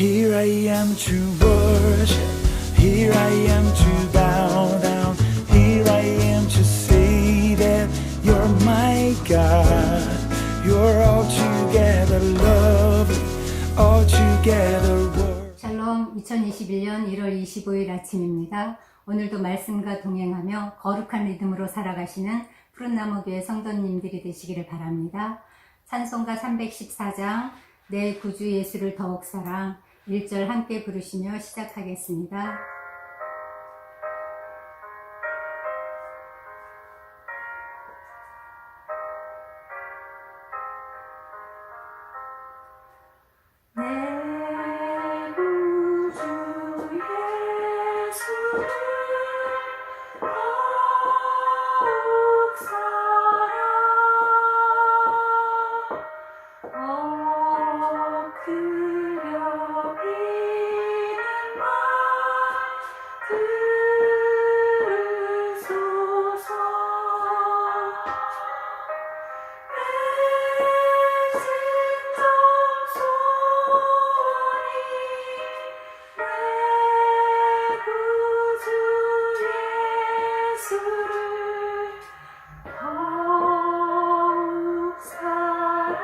Here I am to worship, here I am to bow down, here I am to say that you're my God. You're altogether lovely, altogether worthy. 샬롬, 2021년 1월 25일 아침입니다. 오늘도 말씀과 동행하며 거룩한 리듬으로 살아가시는 푸른나무교회 성도님들이 되시기를 바랍니다. 찬송가 314장 내 구주 예수를 더욱 사랑 1절 함께 부르시며 시작하겠습니다. 내 구주 예수를 더욱 사랑 그려 비는 말 들으소서. 내 심정 소원이 내 구주 예수를 더욱 사랑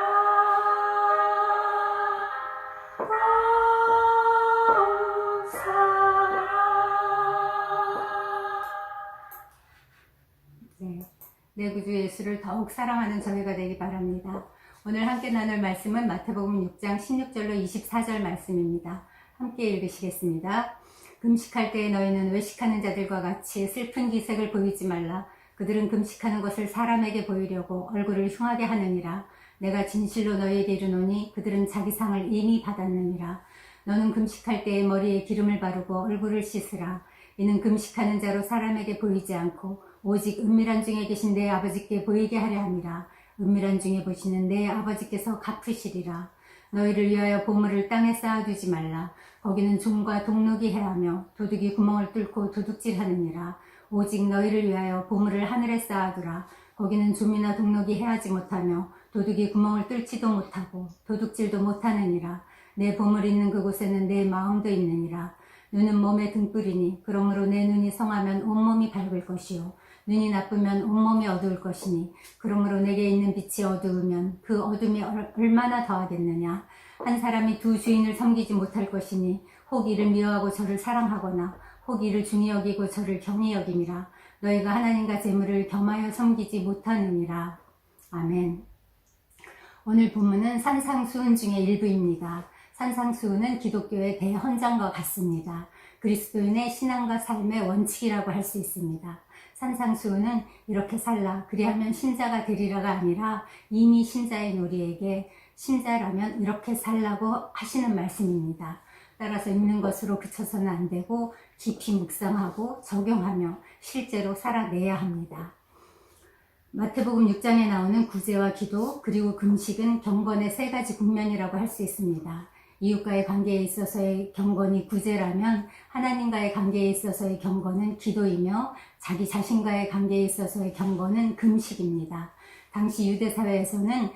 내 구주 예수를 더욱 사랑하는 저희가 되기 바랍니다. 오늘 함께 나눌 말씀은 마태복음 6장 16절로 24절 말씀입니다. 함께 읽으시겠습니다. 금식할 때에 너희는 외식하는 자들과 같이 슬픈 기색을 보이지 말라. 그들은 금식하는 것을 사람에게 보이려고 얼굴을 흉하게 하느니라. 내가 진실로 너희에게 이르노니 그들은 자기 상을 이미 받았느니라. 너는 금식할 때에 머리에 기름을 바르고 얼굴을 씻으라. 이는 금식하는 자로 사람에게 보이지 않고 오직 은밀한 중에 계신 내 아버지께 보이게 하려 함이라. 은밀한 중에 보시는 내 아버지께서 갚으시리라. 너희를 위하여 보물을 땅에 쌓아두지 말라. 거기는 종과 동록이 해하며 도둑이 구멍을 뚫고 도둑질하느니라. 오직 너희를 위하여 보물을 하늘에 쌓아두라. 거기는 좀이나 동록이 해하지 못하며 도둑이 구멍을 뚫지도 못하고 도둑질도 못하느니라. 내 보물 있는 그곳에는 내 마음도 있느니라. 눈은 몸의 등불이니 그러므로 내 눈이 성하면 온몸이 밝을 것이요 눈이 나쁘면 온몸이 어두울 것이니 그러므로 내게 있는 빛이 어두우면 그 어둠이 얼마나 더하겠느냐. 한 사람이 두 주인을 섬기지 못할 것이니 혹 이를 미워하고 저를 사랑하거나 혹 이를 중히 여기고 저를 경히 여김이라. 너희가 하나님과 재물을 겸하여 섬기지 못하느니라. 아멘. 오늘 본문은 산상수훈 중의 일부입니다. 산상수훈은 기독교의 대헌장과 같습니다. 그리스도인의 신앙과 삶의 원칙이라고 할 수 있습니다. 산상수훈은 이렇게 살라 그리하면 신자가 되리라가 아니라 이미 신자인 우리에게 신자라면 이렇게 살라고 하시는 말씀입니다. 따라서 읽는 것으로 그쳐서는 안 되고 깊이 묵상하고 적용하며 실제로 살아내야 합니다. 마태복음 6장에 나오는 구제와 기도 그리고 금식은 경건의 세 가지 국면이라고 할 수 있습니다. 이웃과의 관계에 있어서의 경건이 구제라면 하나님과의 관계에 있어서의 경건은 기도이며 자기 자신과의 관계에 있어서의 경건은 금식입니다. 당시 유대사회에서는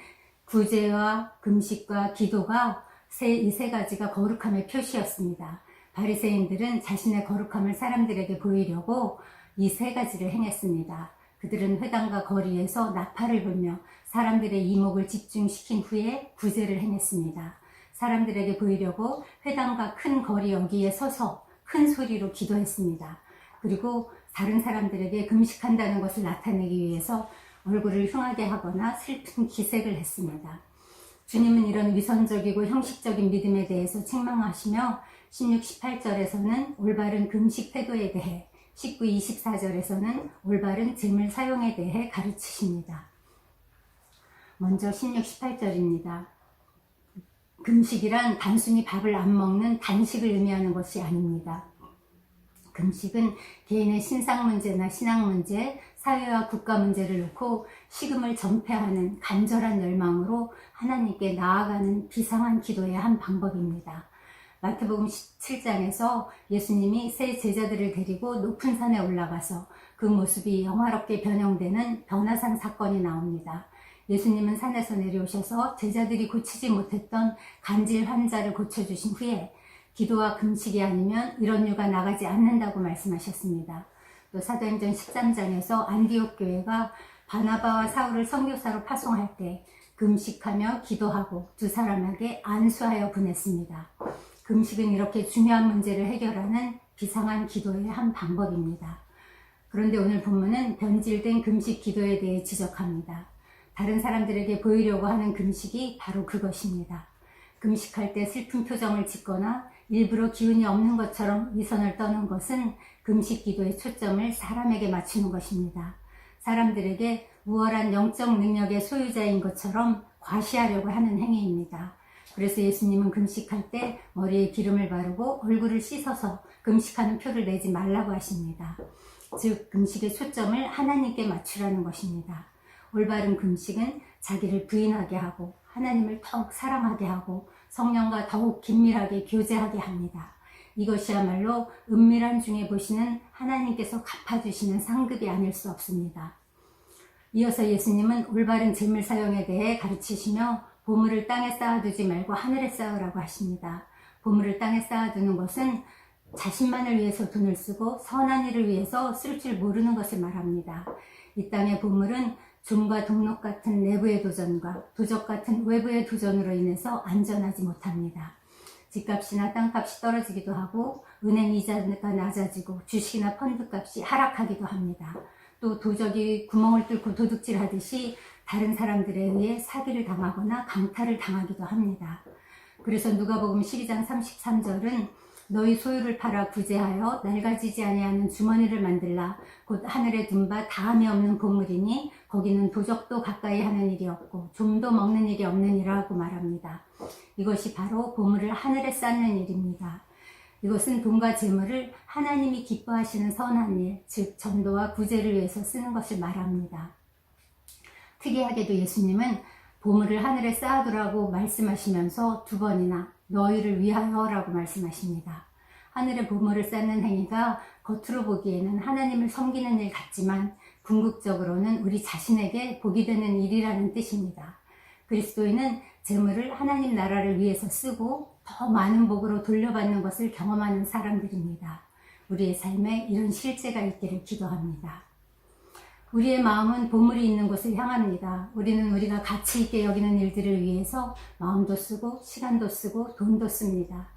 구제와 금식과 기도가 이 세 가지가 거룩함의 표시였습니다. 바리새인들은 자신의 거룩함을 사람들에게 보이려고 이 세 가지를 행했습니다. 그들은 회당과 거리에서 나팔을 불며 사람들의 이목을 집중시킨 후에 구제를 행했습니다. 사람들에게 보이려고 회당과 큰 거리 여기에 서서 큰 소리로 기도했습니다. 그리고 다른 사람들에게 금식한다는 것을 나타내기 위해서 얼굴을 흉하게 하거나 슬픈 기색을 했습니다. 주님은 이런 위선적이고 형식적인 믿음에 대해서 책망하시며 16, 18절에서는 올바른 금식 태도에 대해 19, 24절에서는 올바른 재물 사용에 대해 가르치십니다. 먼저 16, 18절입니다. 금식이란 단순히 밥을 안 먹는 단식을 의미하는 것이 아닙니다. 금식은 개인의 신상 문제나 신앙 문제, 사회와 국가 문제를 놓고 식음을 전폐하는 간절한 열망으로 하나님께 나아가는 비상한 기도의 한 방법입니다. 마태복음 17장에서 예수님이 세 제자들을 데리고 높은 산에 올라가서 그 모습이 영화롭게 변형되는 변화산 사건이 나옵니다. 예수님은 산에서 내려오셔서 제자들이 고치지 못했던 간질 환자를 고쳐주신 후에 기도와 금식이 아니면 이런 유가 나가지 않는다고 말씀하셨습니다. 또 사도행전 13장에서 안디옥 교회가 바나바와 사울을 선교사로 파송할 때 금식하며 기도하고 두 사람에게 안수하여 보냈습니다. 금식은 이렇게 중요한 문제를 해결하는 비상한 기도의 한 방법입니다. 그런데 오늘 본문은 변질된 금식 기도에 대해 지적합니다. 다른 사람들에게 보이려고 하는 금식이 바로 그것입니다. 금식할 때 슬픈 표정을 짓거나 일부러 기운이 없는 것처럼 위선을 떠는 것은 금식 기도의 초점을 사람에게 맞추는 것입니다. 사람들에게 우월한 영적 능력의 소유자인 것처럼 과시하려고 하는 행위입니다. 그래서 예수님은 금식할 때 머리에 기름을 바르고 얼굴을 씻어서 금식하는 표를 내지 말라고 하십니다. 즉 금식의 초점을 하나님께 맞추라는 것입니다. 올바른 금식은 자기를 부인하게 하고 하나님을 더욱 사랑하게 하고 성령과 더욱 긴밀하게 교제하게 합니다. 이것이야말로 은밀한 중에 보시는 하나님께서 갚아주시는 상급이 아닐 수 없습니다. 이어서 예수님은 올바른 재물 사용에 대해 가르치시며 보물을 땅에 쌓아두지 말고 하늘에 쌓으라고 하십니다. 보물을 땅에 쌓아두는 것은 자신만을 위해서 돈을 쓰고 선한 일을 위해서 쓸 줄 모르는 것을 말합니다. 이 땅의 보물은 종과 동록 같은 내부의 도전과 도적 같은 외부의 도전으로 인해서 안전하지 못합니다. 집값이나 땅값이 떨어지기도 하고 은행 이자가 낮아지고 주식이나 펀드값이 하락하기도 합니다. 또 도적이 구멍을 뚫고 도둑질하듯이 다른 사람들에 의해 사기를 당하거나 강탈을 당하기도 합니다. 그래서 누가복음 12장 33절은 너희 소유를 팔아 구제하여 낡아지지 아니하는 주머니를 만들라. 곧 하늘에 둔 바 다함이 없는 보물이니 거기는 도적도 가까이 하는 일이 없고 좀도 먹는 일이 없는 이라고 말합니다. 이것이 바로 보물을 하늘에 쌓는 일입니다. 이것은 돈과 재물을 하나님이 기뻐하시는 선한 일, 즉 전도와 구제를 위해서 쓰는 것을 말합니다. 특이하게도 예수님은 보물을 하늘에 쌓아두라고 말씀하시면서 두 번이나 너희를 위하여라고 말씀하십니다. 하늘에 보물을 쌓는 행위가 겉으로 보기에는 하나님을 섬기는 일 같지만 궁극적으로는 우리 자신에게 복이 되는 일이라는 뜻입니다. 그리스도인은 재물을 하나님 나라를 위해서 쓰고 더 많은 복으로 돌려받는 것을 경험하는 사람들입니다. 우리의 삶에 이런 실제가 있기를 기도합니다. 우리의 마음은 보물이 있는 곳을 향합니다. 우리는 우리가 가치 있게 여기는 일들을 위해서 마음도 쓰고 시간도 쓰고 돈도 씁니다.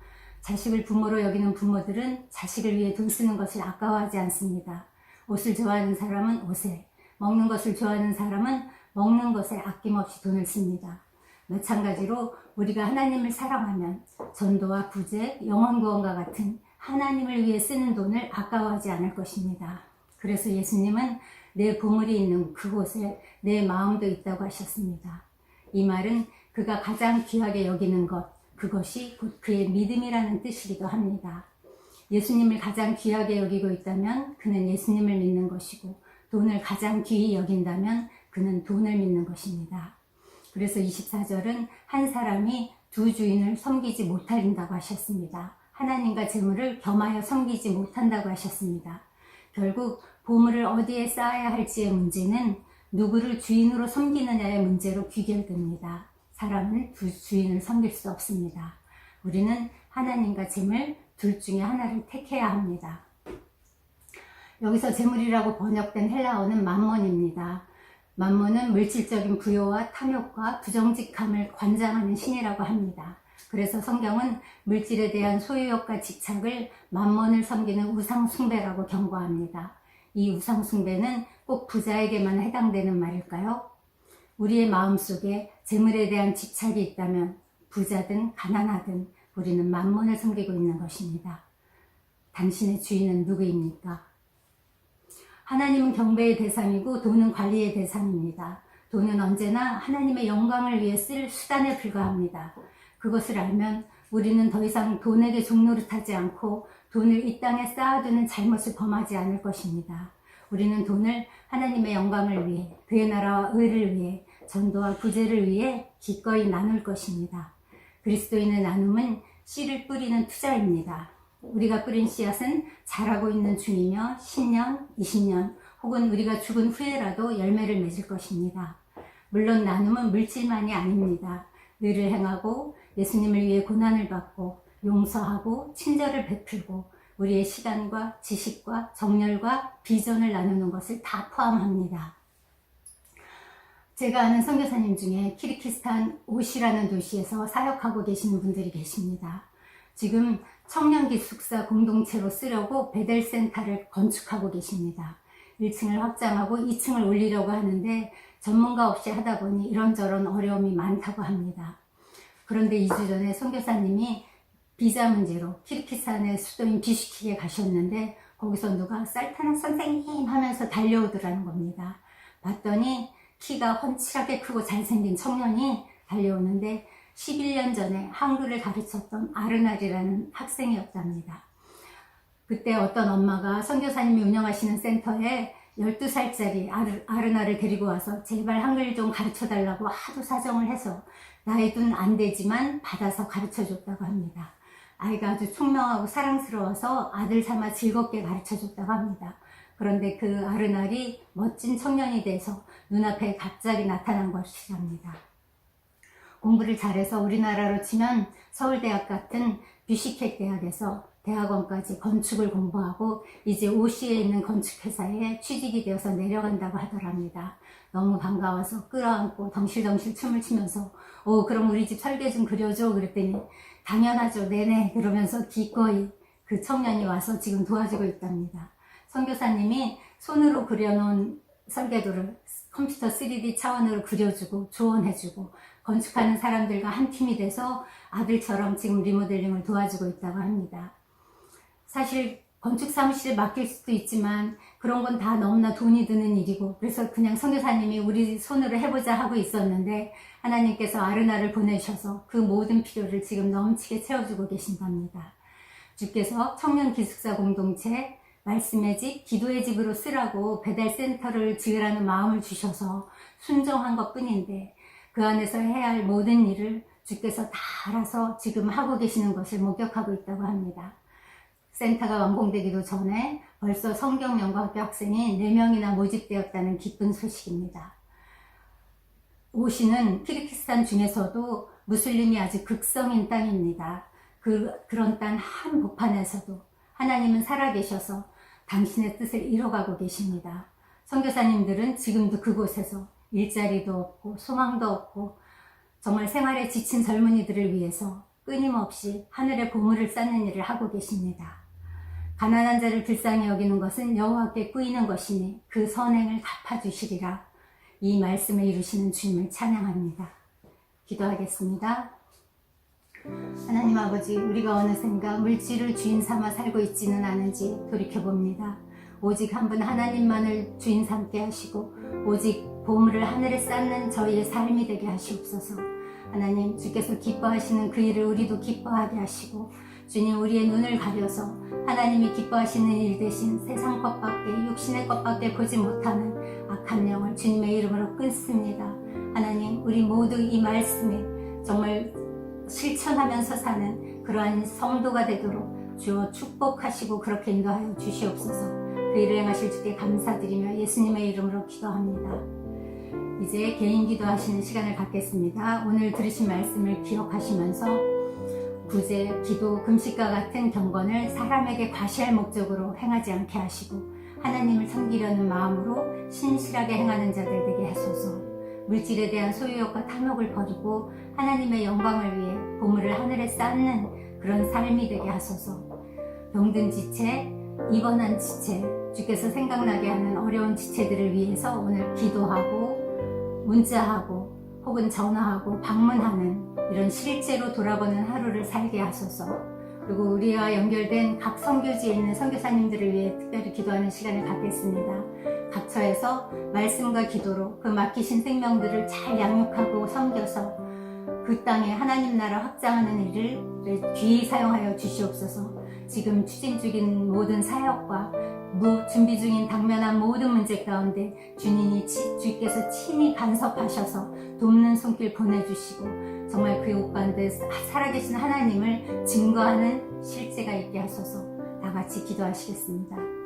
자식을 부모로 여기는 부모들은 자식을 위해 돈 쓰는 것을 아까워하지 않습니다. 옷을 좋아하는 사람은 옷에, 먹는 것을 좋아하는 사람은 먹는 것에 아낌없이 돈을 씁니다. 마찬가지로 우리가 하나님을 사랑하면 전도와 구제, 영혼구원과 같은 하나님을 위해 쓰는 돈을 아까워하지 않을 것입니다. 그래서 예수님은 내 보물이 있는 그곳에 내 마음도 있다고 하셨습니다. 이 말은 그가 가장 귀하게 여기는 것, 그것이 곧 그의 믿음이라는 뜻이기도 합니다. 예수님을 가장 귀하게 여기고 있다면 그는 예수님을 믿는 것이고 돈을 가장 귀히 여긴다면 그는 돈을 믿는 것입니다. 그래서 24절은 한 사람이 두 주인을 섬기지 못한다고 하셨습니다. 하나님과 재물을 겸하여 섬기지 못한다고 하셨습니다. 결국 보물을 어디에 쌓아야 할지의 문제는 누구를 주인으로 섬기느냐의 문제로 귀결됩니다. 사람은 두 주인을 섬길 수 없습니다. 우리는 하나님과 재물 둘 중에 하나를 택해야 합니다. 여기서 재물이라고 번역된 헬라어는 맘몬입니다. 맘몬은 물질적인 부요와 탐욕과 부정직함을 관장하는 신이라고 합니다. 그래서 성경은 물질에 대한 소유욕과 집착을 맘몬을 섬기는 우상숭배라고 경고합니다. 이 우상숭배는 꼭 부자에게만 해당되는 말일까요? 우리의 마음속에 재물에 대한 집착이 있다면 부자든 가난하든 우리는 맘몬을 섬기고 있는 것입니다. 당신의 주인은 누구입니까? 하나님은 경배의 대상이고 돈은 관리의 대상입니다. 돈은 언제나 하나님의 영광을 위해 쓸 수단에 불과합니다. 그것을 알면 우리는 더 이상 돈에게 종노릇하지 않고 돈을 이 땅에 쌓아두는 잘못을 범하지 않을 것입니다. 우리는 돈을 하나님의 영광을 위해, 그의 나라와 의를 위해, 전도와 구제를 위해 기꺼이 나눌 것입니다. 그리스도인의 나눔은 씨를 뿌리는 투자입니다. 우리가 뿌린 씨앗은 자라고 있는 중이며 10년, 20년 혹은 우리가 죽은 후에라도 열매를 맺을 것입니다. 물론 나눔은 물질만이 아닙니다. 의를 행하고 예수님을 위해 고난을 받고 용서하고 친절을 베풀고 우리의 시간과 지식과 정열과 비전을 나누는 것을 다 포함합니다. 제가 아는 선교사님 중에 키르기스탄 오시라는 도시에서 사역하고 계시는 분들이 계십니다. 지금 청년 기숙사 공동체로 쓰려고 베델센터를 건축하고 계십니다. 1층을 확장하고 2층을 올리려고 하는데 전문가 없이 하다 보니 이런저런 어려움이 많다고 합니다. 그런데 2주 전에 선교사님이 비자 문제로 키르기스탄의 수도인 비슈케크에 가셨는데 거기서 누가 살타나 선생님 하면서 달려오더라는 겁니다. 봤더니 키가 훤칠하게 크고 잘생긴 청년이 달려오는데 11년 전에 한글을 가르쳤던 아르날이라는 학생이었답니다. 그때 어떤 엄마가 선교사님이 운영하시는 센터에 12살짜리 아르나를 데리고 와서 제발 한글 좀 가르쳐달라고 하도 사정을 해서 나이든 안 되지만 받아서 가르쳐줬다고 합니다. 아이가 아주 총명하고 사랑스러워서 아들 삼아 즐겁게 가르쳐줬다고 합니다. 그런데 그 아르날이 멋진 청년이 돼서 눈앞에 갑자기 나타난 것이랍니다. 공부를 잘해서 우리나라로 치면 서울대학 같은 뷰시케 대학에서 대학원까지 건축을 공부하고 이제 오시에 있는 건축회사에 취직이 되어서 내려간다고 하더랍니다. 너무 반가워서 끌어안고 덩실덩실 춤을 추면서 그럼 우리 집 설계 좀 그려줘 그랬더니 당연하죠 네네 그러면서 기꺼이 그 청년이 와서 지금 도와주고 있답니다. 선교사님이 손으로 그려놓은 설계도를 컴퓨터 3D 차원으로 그려주고 조언해주고 건축하는 사람들과 한 팀이 돼서 아들처럼 지금 리모델링을 도와주고 있다고 합니다. 사실 건축 사무실에 맡길 수도 있지만 그런 건 다 너무나 돈이 드는 일이고 그래서 그냥 선교사님이 우리 손으로 해보자 하고 있었는데 하나님께서 아르나를 보내셔서 그 모든 필요를 지금 넘치게 채워주고 계신답니다. 주께서 청년 기숙사 공동체 말씀의 집, 기도의 집으로 쓰라고 배달센터를 지으라는 마음을 주셔서 순종한 것 뿐인데 그 안에서 해야 할 모든 일을 주께서 다 알아서 지금 하고 계시는 것을 목격하고 있다고 합니다. 센터가 완공되기도 전에 벌써 성경연구학교 학생이 4명이나 모집되었다는 기쁜 소식입니다. 오시는 키르기스탄 중에서도 무슬림이 아주 극성인 땅입니다. 그런 땅 한복판에서도 하나님은 살아계셔서 당신의 뜻을 이뤄가고 계십니다. 선교사님들은 지금도 그곳에서 일자리도 없고 소망도 없고 정말 생활에 지친 젊은이들을 위해서 끊임없이 하늘의 보물을 쌓는 일을 하고 계십니다. 가난한 자를 불쌍히 여기는 것은 여호와께 꾸이는 것이니 그 선행을 갚아주시리라. 이 말씀을 이루시는 주님을 찬양합니다. 기도하겠습니다. 하나님 아버지, 우리가 어느샌가 물질을 주인 삼아 살고 있지는 않은지 돌이켜봅니다. 오직 한 분 하나님만을 주인 삼게 하시고 오직 보물을 하늘에 쌓는 저희의 삶이 되게 하시옵소서. 하나님, 주께서 기뻐하시는 그 일을 우리도 기뻐하게 하시고 주님, 우리의 눈을 가려서 하나님이 기뻐하시는 일 대신 세상 것밖에 육신의 것밖에 보지 못하는 악한 영을 주님의 이름으로 끊습니다. 하나님, 우리 모두 이 말씀에 정말 실천하면서 사는 그러한 성도가 되도록 주여 축복하시고 그렇게 인도하여 주시옵소서. 그 일을 행하실 주께 감사드리며 예수님의 이름으로 기도합니다. 이제 개인 기도하시는 시간을 갖겠습니다. 오늘 들으신 말씀을 기억하시면서 구제, 기도, 금식과 같은 경건을 사람에게 과시할 목적으로 행하지 않게 하시고 하나님을 섬기려는 마음으로 신실하게 행하는 자들 되게 하소서. 물질에 대한 소유욕과 탐욕을 버리고 하나님의 영광을 위해 보물을 하늘에 쌓는 그런 삶이 되게 하소서. 병든 지체, 입원한 지체, 주께서 생각나게 하는 어려운 지체들을 위해서 오늘 기도하고 문자하고 혹은 전화하고 방문하는 이런 실제로 돌아보는 하루를 살게 하소서. 그리고 우리와 연결된 각 선교지에 있는 선교사님들을 위해 특별히 기도하는 시간을 갖겠습니다. 각처에서 말씀과 기도로 그 맡기신 생명들을 잘 양육하고 섬겨서 그 땅에 하나님 나라 확장하는 일을 귀히 사용하여 주시옵소서. 지금 추진 중인 모든 사역과 준비 중인 당면한 모든 문제 가운데 주께서 친히 간섭하셔서 돕는 손길 보내주시고 정말 그 옷가운데 살아계신 하나님을 증거하는 실제가 있게 하소서. 다 같이 기도하시겠습니다.